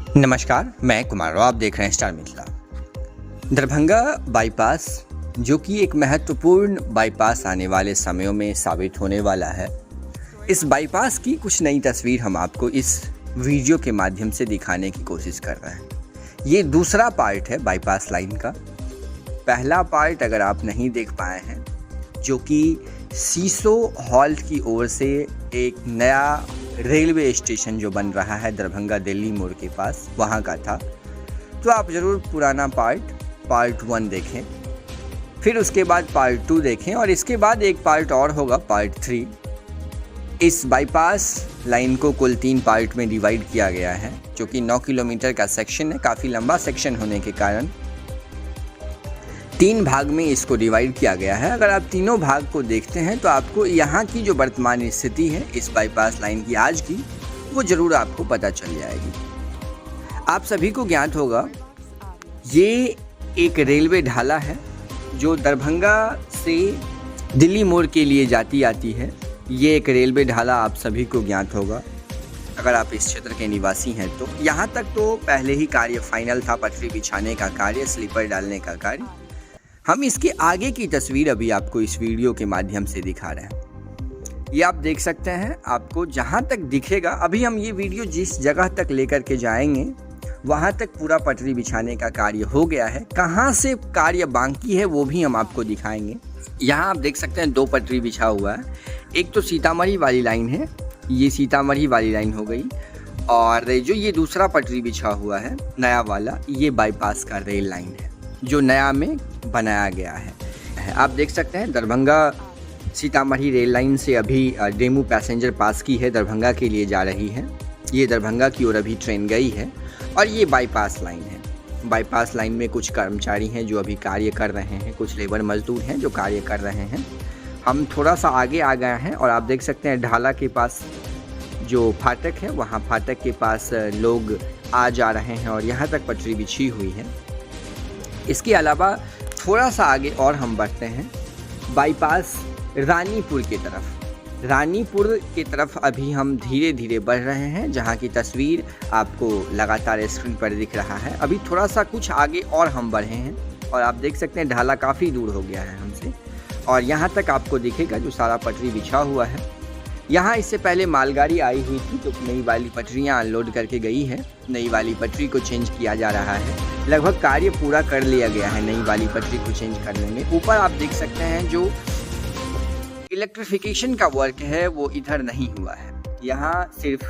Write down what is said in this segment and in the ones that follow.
नमस्कार, मैं कुमार राव, आप देख रहे हैं स्टार मिथिला। दरभंगा बाईपास जो कि एक महत्वपूर्ण बाईपास आने वाले समयों में साबित होने वाला है। इस बाईपास की कुछ नई तस्वीर हम आपको इस वीडियो के माध्यम से दिखाने की कोशिश कर रहे हैं। ये दूसरा पार्ट है बाईपास लाइन का। पहला पार्ट अगर आप नहीं देख पाए हैं, जो कि सीसो हॉल्ट की ओर से एक नया रेलवे स्टेशन जो बन रहा है दरभंगा दिल्ली मोड़ के पास, वहाँ का था, तो आप ज़रूर पुराना पार्ट 1 देखें, फिर उसके बाद पार्ट 2 देखें और इसके बाद एक पार्ट और होगा, पार्ट 3। इस बाईपास लाइन को कुल 3 पार्ट में डिवाइड किया गया है, जो कि 9 किलोमीटर का सेक्शन है। काफ़ी लंबा सेक्शन होने के कारण 3 भाग में इसको डिवाइड किया गया है। अगर आप तीनों भाग को देखते हैं तो आपको यहाँ की जो वर्तमान स्थिति है इस बाईपास लाइन की आज की, वो ज़रूर आपको पता चल जाएगी। आप सभी को ज्ञात होगा, ये एक रेलवे ढाला है जो दरभंगा से दिल्ली मोड़ के लिए जाती आती है। ये एक रेलवे ढाला आप सभी को ज्ञात होगा अगर आप इस क्षेत्र के निवासी हैं तो। यहाँ तक तो पहले ही कार्य फाइनल था, पटरी बिछाने का कार्य, स्लीपर डालने का कार्य। हम इसके आगे की तस्वीर अभी आपको इस वीडियो के माध्यम से दिखा रहे हैं। ये आप देख सकते हैं, आपको जहाँ तक दिखेगा, अभी हम ये वीडियो जिस जगह तक लेकर के जाएंगे वहाँ तक पूरा पटरी बिछाने का कार्य हो गया है। कहाँ से कार्य बाकी है वो भी हम आपको दिखाएंगे। यहाँ आप देख सकते हैं 2 पटरी बिछा हुआ है। एक तो सीतामढ़ी वाली लाइन है, ये सीतामढ़ी वाली लाइन हो गई, और जो ये दूसरा पटरी बिछा हुआ है नया वाला, ये बाईपास का रेल लाइन है जो नया में बनाया गया है। आप देख सकते हैं दरभंगा सीतामढ़ी रेल लाइन से अभी डेमू पैसेंजर पास की है, दरभंगा के लिए जा रही है। ये दरभंगा की ओर अभी ट्रेन गई है और ये बाईपास लाइन है। बाईपास लाइन में कुछ कर्मचारी हैं जो अभी कार्य कर रहे हैं, कुछ लेबर मजदूर हैं जो कार्य कर रहे हैं। हम थोड़ा सा आगे आ गए हैं और आप देख सकते हैं ढाला के पास जो फाटक है, वहाँ फाटक के पास लोग आ जा रहे हैं और यहाँ तक पटरी बिछी हुई है। इसके अलावा थोड़ा सा आगे और हम बढ़ते हैं बाईपास रानीपुर की तरफ। रानीपुर की तरफ अभी हम धीरे धीरे बढ़ रहे हैं, जहां की तस्वीर आपको लगातार स्क्रीन पर दिख रहा है। अभी थोड़ा सा कुछ आगे और हम बढ़े हैं और आप देख सकते हैं ढाला काफ़ी दूर हो गया है हमसे, और यहाँ तक आपको दिखेगा जो सारा पटरी बिछा हुआ है। यहाँ इससे पहले मालगाड़ी आई हुई थी जो नई वाली पटरियाँ अनलोड करके गई है। नई वाली पटरी को चेंज किया जा रहा है। लगभग कार्य पूरा कर लिया गया है नई वाली पटरी को चेंज करने में। ऊपर आप देख सकते हैं जो इलेक्ट्रिफिकेशन का वर्क है वो इधर नहीं हुआ है। यहाँ सिर्फ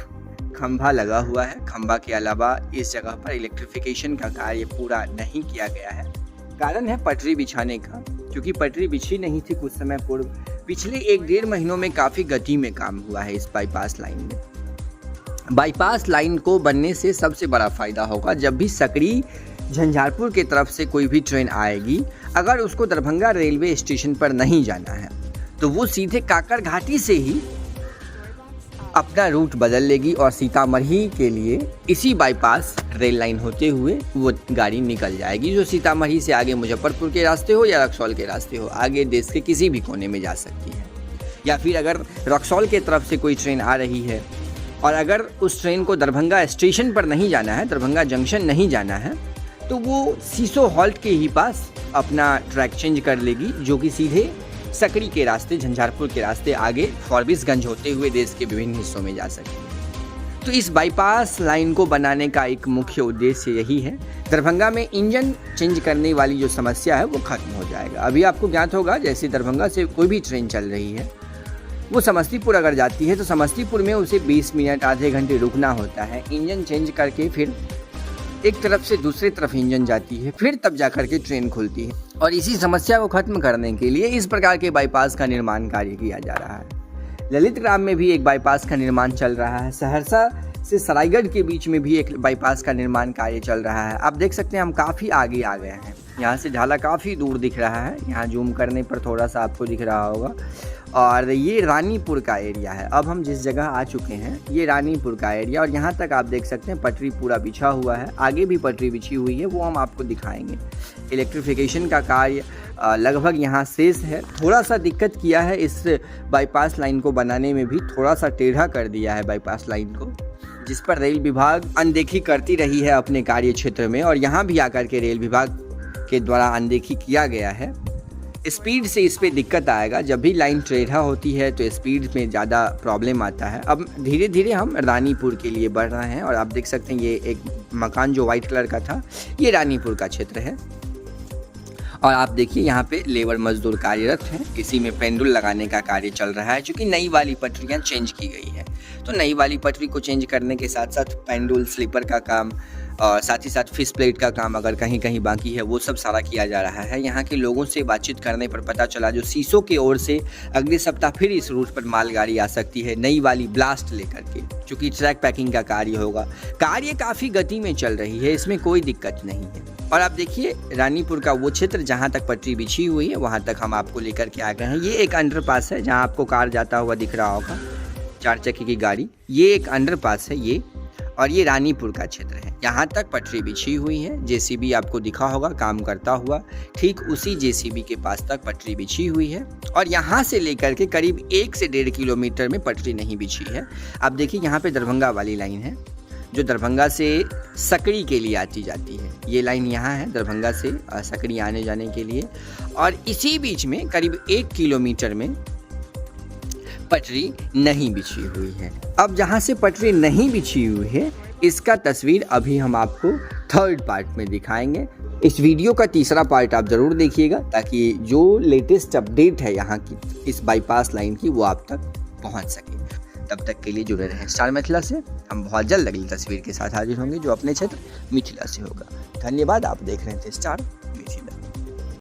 खंभा लगा हुआ है। खंभा के अलावा इस जगह पर इलेक्ट्रिफिकेशन का कार्य पूरा नहीं किया गया है। कारण है पटरी बिछाने का, क्योंकि पटरी बिछी नहीं थी कुछ समय पूर्व। पिछले 1-1.5 महीनों में काफ़ी गति में काम हुआ है इस बाईपास लाइन में। बाईपास लाइन को बनने से सबसे बड़ा फ़ायदा होगा, जब भी सकरी झंझारपुर की तरफ से कोई भी ट्रेन आएगी, अगर उसको दरभंगा रेलवे स्टेशन पर नहीं जाना है तो वो सीधे काकर घाटी से ही अपना रूट बदल लेगी और सीतामढ़ी के लिए इसी बाईपास रेल लाइन होते हुए वो गाड़ी निकल जाएगी, जो सीतामढ़ी से आगे मुजफ्फरपुर के रास्ते हो या रक्सौल के रास्ते हो, आगे देश के किसी भी कोने में जा सकती है। या फिर अगर रक्सौल के तरफ से कोई ट्रेन आ रही है और अगर उस ट्रेन को दरभंगा स्टेशन पर नहीं जाना है, दरभंगा जंक्शन नहीं जाना है, तो वो सीसो हॉल्ट के ही पास अपना ट्रैक चेंज कर लेगी, जो कि सीधे सकरी के रास्ते, झंझारपुर के रास्ते आगे फॉरबिसगंज होते हुए देश के विभिन्न हिस्सों में जा सकती है। तो इस बाईपास लाइन को बनाने का एक मुख्य उद्देश्य यही है। दरभंगा में इंजन चेंज करने वाली जो समस्या है वो खत्म हो जाएगा। अभी आपको ज्ञात होगा, जैसे दरभंगा से कोई भी ट्रेन चल रही है, वो समस्तीपुर अगर जाती है तो समस्तीपुर में उसे 20 मिनट आधे घंटे रुकना होता है। इंजन चेंज करके फिर एक तरफ से दूसरी तरफ इंजन जाती है, फिर तब जाकर के ट्रेन खुलती है। और इसी समस्या को खत्म करने के लिए इस प्रकार के बाईपास का निर्माण कार्य किया जा रहा है। ललित ग्राम में भी एक बाईपास का निर्माण चल रहा है। सहरसा से सरायगढ़ के बीच में भी एक बाईपास का निर्माण कार्य चल रहा है। आप देख सकते हैं हम काफ़ी आगे आ गए हैं। यहाँ से ढाला काफ़ी दूर दिख रहा है, यहाँ जूम करने पर थोड़ा सा आपको दिख रहा होगा। और ये रानीपुर का एरिया है। अब हम जिस जगह आ चुके हैं ये रानीपुर का एरिया, और यहाँ तक आप देख सकते हैं पटरी पूरा बिछा हुआ है। आगे भी पटरी बिछी हुई है, वो हम आपको दिखाएंगे। इलेक्ट्रिफिकेशन का कार्य लगभग यहाँ शेष है। थोड़ा सा दिक्कत किया है इस बाईपास लाइन को बनाने में भी, थोड़ा सा टेढ़ा कर दिया है बाईपास लाइन को, जिस पर रेल विभाग अनदेखी करती रही है अपने कार्य क्षेत्र में, और यहाँ भी आकर के रेल विभाग के द्वारा अनदेखी किया गया है। स्पीड से इस पे दिक्कत आएगा। जब भी लाइन टेढ़ा होती है तो स्पीड में ज़्यादा प्रॉब्लम आता है। अब धीरे धीरे हम रानीपुर के लिए बढ़ रहे हैं और आप देख सकते हैं ये एक मकान जो वाइट कलर का था, ये रानीपुर का क्षेत्र है। और आप देखिए यहाँ पे लेबर मजदूर कार्यरत हैं। इसी में पेंडुल लगाने का कार्य चल रहा है, क्योंकि नई वाली पटरियाँ चेंज की गई है। तो नई वाली पटरी को चेंज करने के साथ साथ पेंडुल, स्लीपर का काम और साथ ही साथ फिश प्लेट का काम अगर कहीं कहीं बाकी है वो सब सारा किया जा रहा है। यहाँ के लोगों से बातचीत करने पर पता चला जो सीसो की ओर से अगले सप्ताह फिर इस रूट पर मालगाड़ी आ सकती है, नई वाली ब्लास्ट लेकर के, क्योंकि ट्रैक पैकिंग का कार्य होगा। कार्य काफ़ी गति में चल रही है, इसमें कोई दिक्कत नहीं है। और आप देखिए रानीपुर का वो क्षेत्र जहाँ तक पटरी बिछी हुई है वहाँ तक हम आपको लेकर के आ गए हैं। ये एक अंडरपास है जहाँ आपको कार जाता हुआ दिख रहा होगा, 4 चक्के की गाड़ी। ये एक अंडरपास है ये, और ये रानीपुर का क्षेत्र है। यहाँ तक पटरी बिछी हुई है। जेसीबी आपको दिखा होगा काम करता हुआ, ठीक उसी जेसीबी के पास तक पटरी बिछी हुई है। और यहाँ से लेकर के करीब 1 से 1.5 किलोमीटर में पटरी नहीं बिछी है। आप देखिए यहाँ पे दरभंगा वाली लाइन है जो दरभंगा से सकड़ी के लिए आती जाती है। ये लाइन यहाँ है दरभंगा से सकड़ी आने जाने के लिए, और इसी बीच में करीब 1 किलोमीटर में पटरी नहीं बिछी हुई है। अब जहाँ से पटरी नहीं बिछी हुई है इसका तस्वीर अभी हम आपको 3rd पार्ट में दिखाएंगे। इस वीडियो का 3रा पार्ट आप ज़रूर देखिएगा ताकि जो लेटेस्ट अपडेट है यहाँ की इस बाईपास लाइन की वो आप तक पहुँच सके। तब तक के लिए जुड़े रहें स्टार मिथिला से। हम बहुत जल्द अगली तस्वीर के साथ हाजिर होंगे जो अपने क्षेत्र मिथिला से होगा। धन्यवाद। आप देख रहे थे स्टार मिथिला।